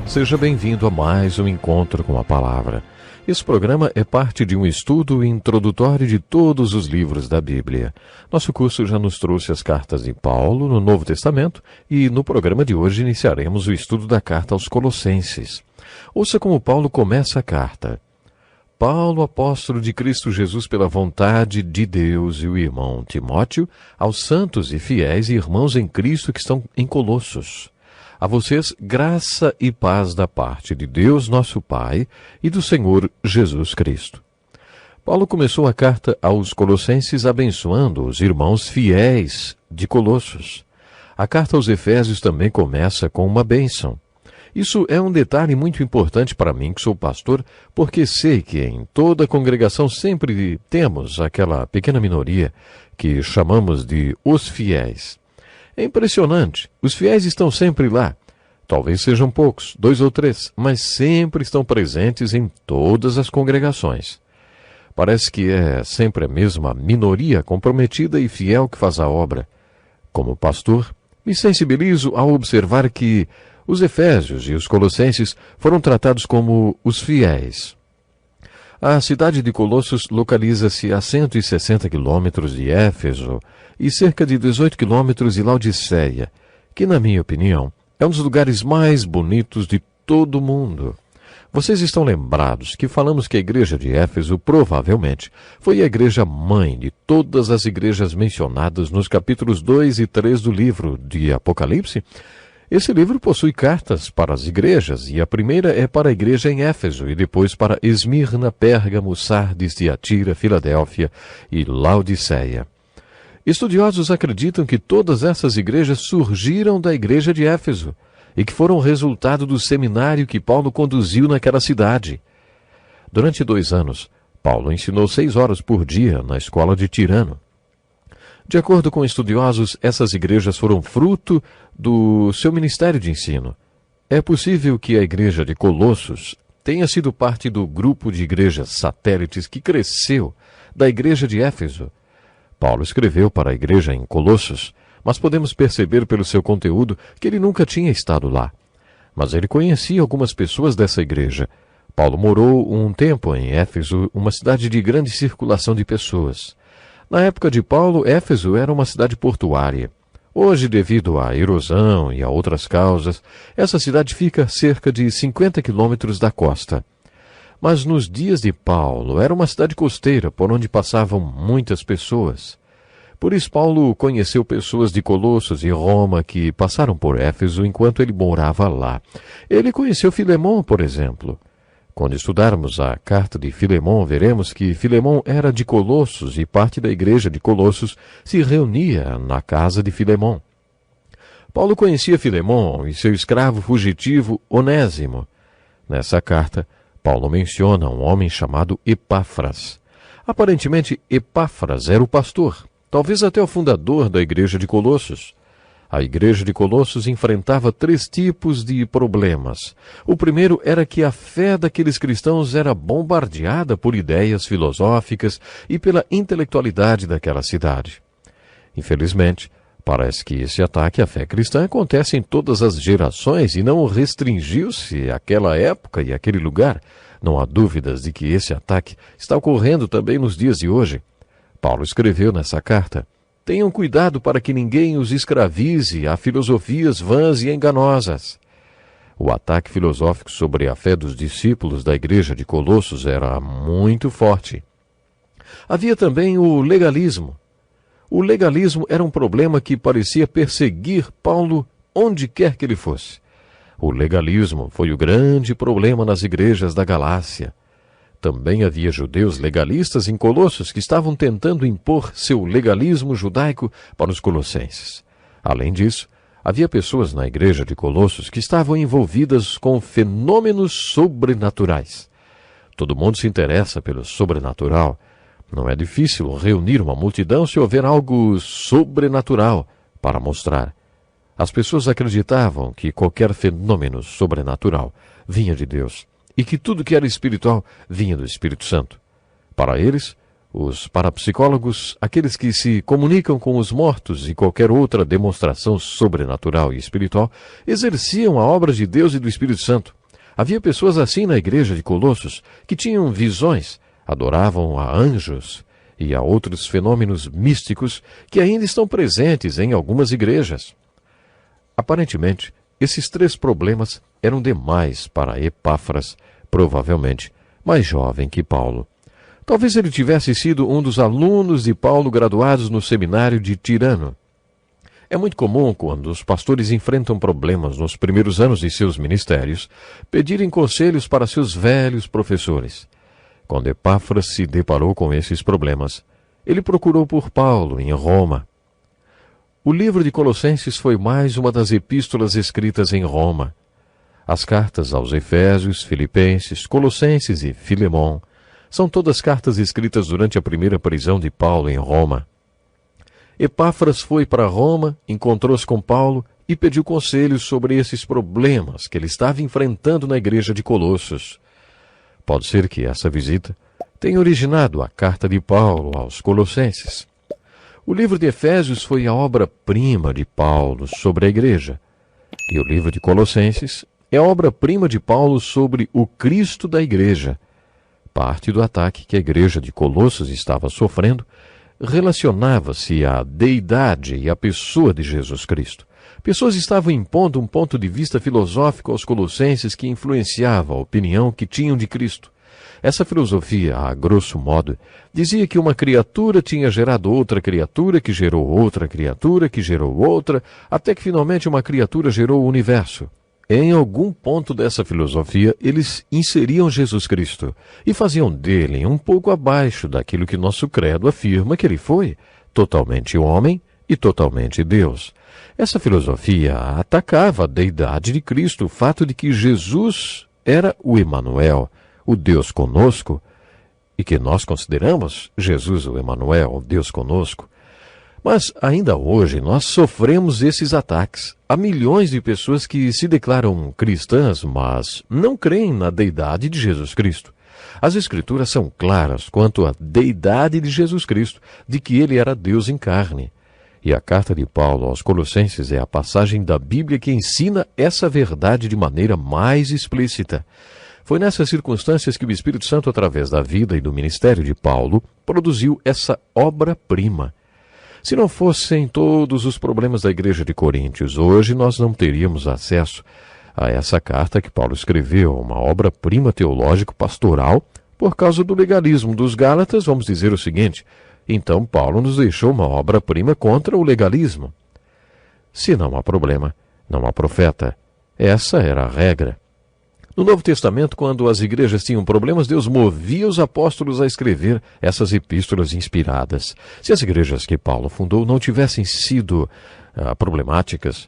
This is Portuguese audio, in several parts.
Seja bem-vindo a mais um Encontro com a Palavra. Esse programa é parte de um estudo introdutório de todos os livros da Bíblia. Nosso curso já nos trouxe as cartas de Paulo no Novo Testamento e no programa de hoje iniciaremos o estudo da carta aos Colossenses. Ouça como Paulo começa a carta. Paulo, apóstolo de Cristo Jesus pela vontade de Deus, e o irmão Timóteo, aos santos e fiéis irmãos em Cristo que estão em Colossos. A vocês, graça e paz da parte de Deus, nosso Pai, e do Senhor Jesus Cristo. Paulo começou a carta aos Colossenses abençoando os irmãos fiéis de Colossos. A carta aos Efésios também começa com uma bênção. Isso é um detalhe muito importante para mim, que sou pastor, porque sei que em toda a congregação sempre temos aquela pequena minoria que chamamos de os fiéis. É impressionante, os fiéis estão sempre lá. Talvez sejam poucos, 2 ou 3, mas sempre estão presentes em todas as congregações. Parece que é sempre a mesma minoria comprometida e fiel que faz a obra. Como pastor, me sensibilizo ao observar que os Efésios e os Colossenses foram tratados como os fiéis. A cidade de Colossos localiza-se a 160 quilômetros de Éfeso e cerca de 18 quilômetros de Laodiceia, que, na minha opinião, é um dos lugares mais bonitos de todo o mundo. Vocês estão lembrados que falamos que a igreja de Éfeso provavelmente foi a igreja mãe de todas as igrejas mencionadas nos capítulos 2 e 3 do livro de Apocalipse? Esse livro possui cartas para as igrejas, e a primeira é para a igreja em Éfeso, e depois para Esmirna, Pérgamo, Sardes, Tiatira, Filadélfia e Laodiceia. Estudiosos acreditam que todas essas igrejas surgiram da igreja de Éfeso, e que foram resultado do seminário que Paulo conduziu naquela cidade. Durante 2 anos, Paulo ensinou 6 horas por dia na escola de Tirano. De acordo com estudiosos, essas igrejas foram fruto do seu ministério de ensino. É possível que a igreja de Colossos tenha sido parte do grupo de igrejas satélites que cresceu da igreja de Éfeso. Paulo escreveu para a igreja em Colossos, mas podemos perceber pelo seu conteúdo que ele nunca tinha estado lá. Mas ele conhecia algumas pessoas dessa igreja. Paulo morou um tempo em Éfeso, uma cidade de grande circulação de pessoas. Na época de Paulo, Éfeso era uma cidade portuária. Hoje, devido à erosão e a outras causas, essa cidade fica a cerca de 50 quilômetros da costa. Mas nos dias de Paulo, era uma cidade costeira, por onde passavam muitas pessoas. Por isso, Paulo conheceu pessoas de Colossos e Roma que passaram por Éfeso enquanto ele morava lá. Ele conheceu Filemão, por exemplo. Quando estudarmos a carta de Filemão, veremos que Filemão era de Colossos e parte da igreja de Colossos se reunia na casa de Filemão. Paulo conhecia Filemão e seu escravo fugitivo Onésimo. Nessa carta, Paulo menciona um homem chamado Epáfras. Aparentemente, Epáfras era o pastor, talvez até o fundador da igreja de Colossos. A igreja de Colossos enfrentava 3 tipos de problemas. O primeiro era que a fé daqueles cristãos era bombardeada por ideias filosóficas e pela intelectualidade daquela cidade. Infelizmente, parece que esse ataque à fé cristã acontece em todas as gerações e não restringiu-se àquela época e àquele lugar. Não há dúvidas de que esse ataque está ocorrendo também nos dias de hoje. Paulo escreveu nessa carta: tenham cuidado para que ninguém os escravize a filosofias vãs e enganosas. O ataque filosófico sobre a fé dos discípulos da igreja de Colossos era muito forte. Havia também o legalismo. O legalismo era um problema que parecia perseguir Paulo onde quer que ele fosse. O legalismo foi o grande problema nas igrejas da Galácia. Também havia judeus legalistas em Colossos que estavam tentando impor seu legalismo judaico para os colossenses. Além disso, havia pessoas na igreja de Colossos que estavam envolvidas com fenômenos sobrenaturais. Todo mundo se interessa pelo sobrenatural. Não é difícil reunir uma multidão se houver algo sobrenatural para mostrar. As pessoas acreditavam que qualquer fenômeno sobrenatural vinha de Deus e que tudo que era espiritual vinha do Espírito Santo. Para eles, os parapsicólogos, aqueles que se comunicam com os mortos e qualquer outra demonstração sobrenatural e espiritual, exerciam a obra de Deus e do Espírito Santo. Havia pessoas assim na igreja de Colossos que tinham visões, adoravam a anjos e a outros fenômenos místicos que ainda estão presentes em algumas igrejas. Aparentemente, esses 3 problemas eram demais para Epáfras, provavelmente mais jovem que Paulo. Talvez ele tivesse sido um dos alunos de Paulo graduados no seminário de Tirano. É muito comum, quando os pastores enfrentam problemas nos primeiros anos de seus ministérios, pedirem conselhos para seus velhos professores. Quando Epáfras se deparou com esses problemas, ele procurou por Paulo em Roma. O livro de Colossenses foi mais uma das epístolas escritas em Roma. As cartas aos Efésios, Filipenses, Colossenses e Filemão são todas cartas escritas durante a primeira prisão de Paulo em Roma. Epáfras foi para Roma, encontrou-se com Paulo e pediu conselhos sobre esses problemas que ele estava enfrentando na igreja de Colossos. Pode ser que essa visita tenha originado a carta de Paulo aos Colossenses. O livro de Efésios foi a obra-prima de Paulo sobre a igreja, e o livro de Colossenses é a obra-prima de Paulo sobre o Cristo da igreja. Parte do ataque que a igreja de Colossos estava sofrendo relacionava-se à deidade e à pessoa de Jesus Cristo. Pessoas estavam impondo um ponto de vista filosófico aos colossenses que influenciava a opinião que tinham de Cristo. Essa filosofia, a grosso modo, dizia que uma criatura tinha gerado outra criatura, que gerou outra criatura, que gerou outra, até que finalmente uma criatura gerou o universo. Em algum ponto dessa filosofia, eles inseriam Jesus Cristo e faziam dele um pouco abaixo daquilo que nosso credo afirma que ele foi, totalmente homem e totalmente Deus. Essa filosofia atacava a deidade de Cristo, o fato de que Jesus era o Emanuel, o Deus conosco, e que nós consideramos Jesus o Emanuel, o Deus conosco. Mas ainda hoje nós sofremos esses ataques. Há milhões de pessoas que se declaram cristãs, mas não creem na deidade de Jesus Cristo. As Escrituras são claras quanto à deidade de Jesus Cristo, de que ele era Deus em carne. E a carta de Paulo aos Colossenses é a passagem da Bíblia que ensina essa verdade de maneira mais explícita. Foi nessas circunstâncias que o Espírito Santo, através da vida e do ministério de Paulo, produziu essa obra-prima. Se não fossem todos os problemas da igreja de Coríntios, hoje nós não teríamos acesso a essa carta que Paulo escreveu, uma obra-prima teológico-pastoral. Por causa do legalismo dos Gálatas, vamos dizer o seguinte: então Paulo nos deixou uma obra-prima contra o legalismo. Se não há problema, não há profeta. Essa era a regra. No Novo Testamento, quando as igrejas tinham problemas, Deus movia os apóstolos a escrever essas epístolas inspiradas. Se as igrejas que Paulo fundou não tivessem sido problemáticas,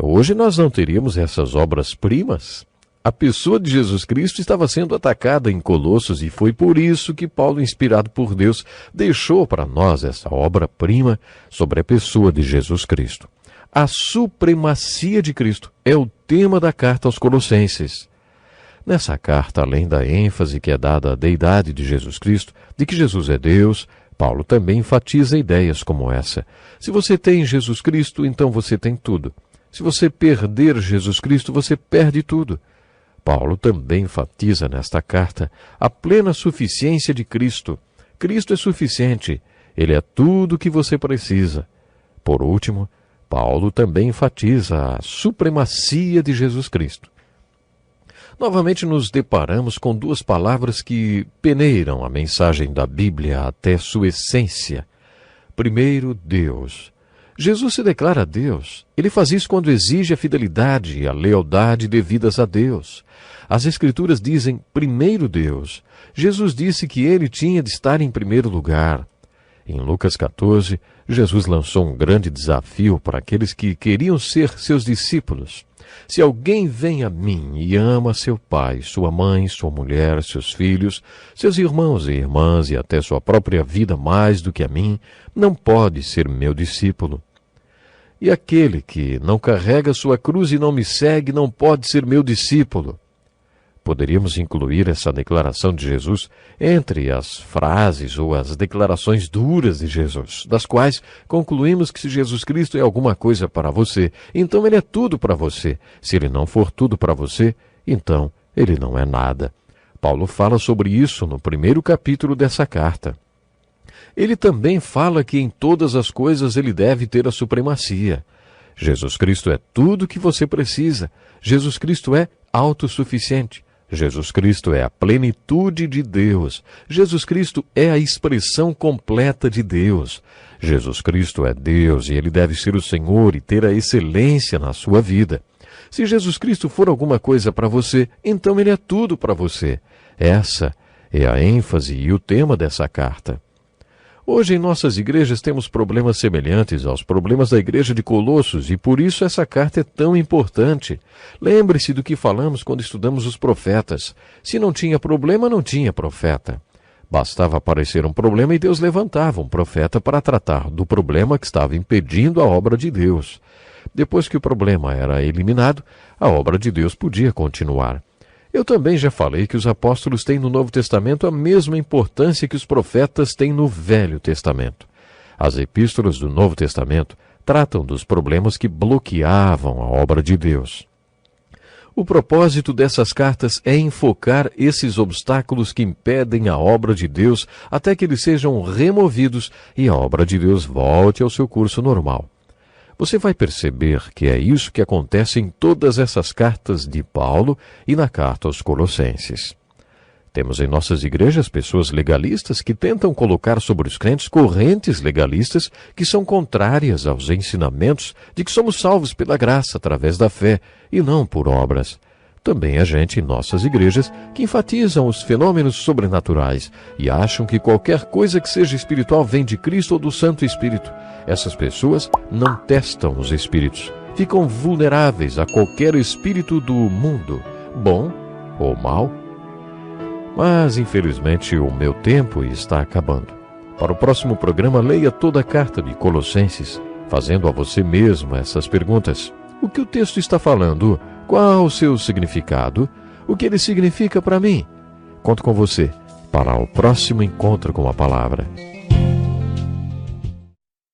hoje nós não teríamos essas obras-primas. A pessoa de Jesus Cristo estava sendo atacada em Colossos e foi por isso que Paulo, inspirado por Deus, deixou para nós essa obra-prima sobre a pessoa de Jesus Cristo. A supremacia de Cristo é o tema da carta aos Colossenses. Nessa carta, além da ênfase que é dada à deidade de Jesus Cristo, de que Jesus é Deus, Paulo também enfatiza ideias como essa. Se você tem Jesus Cristo, então você tem tudo. Se você perder Jesus Cristo, você perde tudo. Paulo também enfatiza nesta carta a plena suficiência de Cristo. Cristo é suficiente. Ele é tudo o que você precisa. Por último, Paulo também enfatiza a supremacia de Jesus Cristo. Novamente nos deparamos com duas palavras que peneiram a mensagem da Bíblia até sua essência. Primeiro, Deus. Jesus se declara Deus. Ele faz isso quando exige a fidelidade e a lealdade devidas a Deus. As Escrituras dizem primeiro Deus. Jesus disse que ele tinha de estar em primeiro lugar. Em Lucas 14, Jesus lançou um grande desafio para aqueles que queriam ser seus discípulos. Se alguém vem a mim e ama seu pai, sua mãe, sua mulher, seus filhos, seus irmãos e irmãs e até sua própria vida mais do que a mim, não pode ser meu discípulo. E aquele que não carrega sua cruz e não me segue não pode ser meu discípulo. Poderíamos incluir essa declaração de Jesus entre as frases ou as declarações duras de Jesus, das quais concluímos que se Jesus Cristo é alguma coisa para você, então ele é tudo para você. Se ele não for tudo para você, então ele não é nada. Paulo fala sobre isso no primeiro capítulo dessa carta. Ele também fala que em todas as coisas ele deve ter a supremacia. Jesus Cristo é tudo o que você precisa. Jesus Cristo é autossuficiente. Jesus Cristo é a plenitude de Deus. Jesus Cristo é a expressão completa de Deus. Jesus Cristo é Deus e ele deve ser o Senhor e ter a excelência na sua vida. Se Jesus Cristo for alguma coisa para você, então ele é tudo para você. Essa é a ênfase e o tema dessa carta. Hoje em nossas igrejas temos problemas semelhantes aos problemas da igreja de Colossos e por isso essa carta é tão importante. Lembre-se do que falamos quando estudamos os profetas. Se não tinha problema, não tinha profeta. Bastava aparecer um problema e Deus levantava um profeta para tratar do problema que estava impedindo a obra de Deus. Depois que o problema era eliminado, a obra de Deus podia continuar. Eu também já falei que os apóstolos têm no Novo Testamento a mesma importância que os profetas têm no Velho Testamento. As epístolas do Novo Testamento tratam dos problemas que bloqueavam a obra de Deus. O propósito dessas cartas é enfocar esses obstáculos que impedem a obra de Deus até que eles sejam removidos e a obra de Deus volte ao seu curso normal. Você vai perceber que é isso que acontece em todas essas cartas de Paulo e na carta aos Colossenses. Temos em nossas igrejas pessoas legalistas que tentam colocar sobre os crentes correntes legalistas que são contrárias aos ensinamentos de que somos salvos pela graça através da fé e não por obras. Também há gente em nossas igrejas que enfatizam os fenômenos sobrenaturais e acham que qualquer coisa que seja espiritual vem de Cristo ou do Santo Espírito. Essas pessoas não testam os espíritos, ficam vulneráveis a qualquer espírito do mundo, bom ou mau. Mas, infelizmente, o meu tempo está acabando. Para o próximo programa, leia toda a carta de Colossenses, fazendo a você mesmo essas perguntas. O que o texto está falando? Qual o seu significado? O que ele significa para mim? Conto com você para o próximo encontro com a palavra.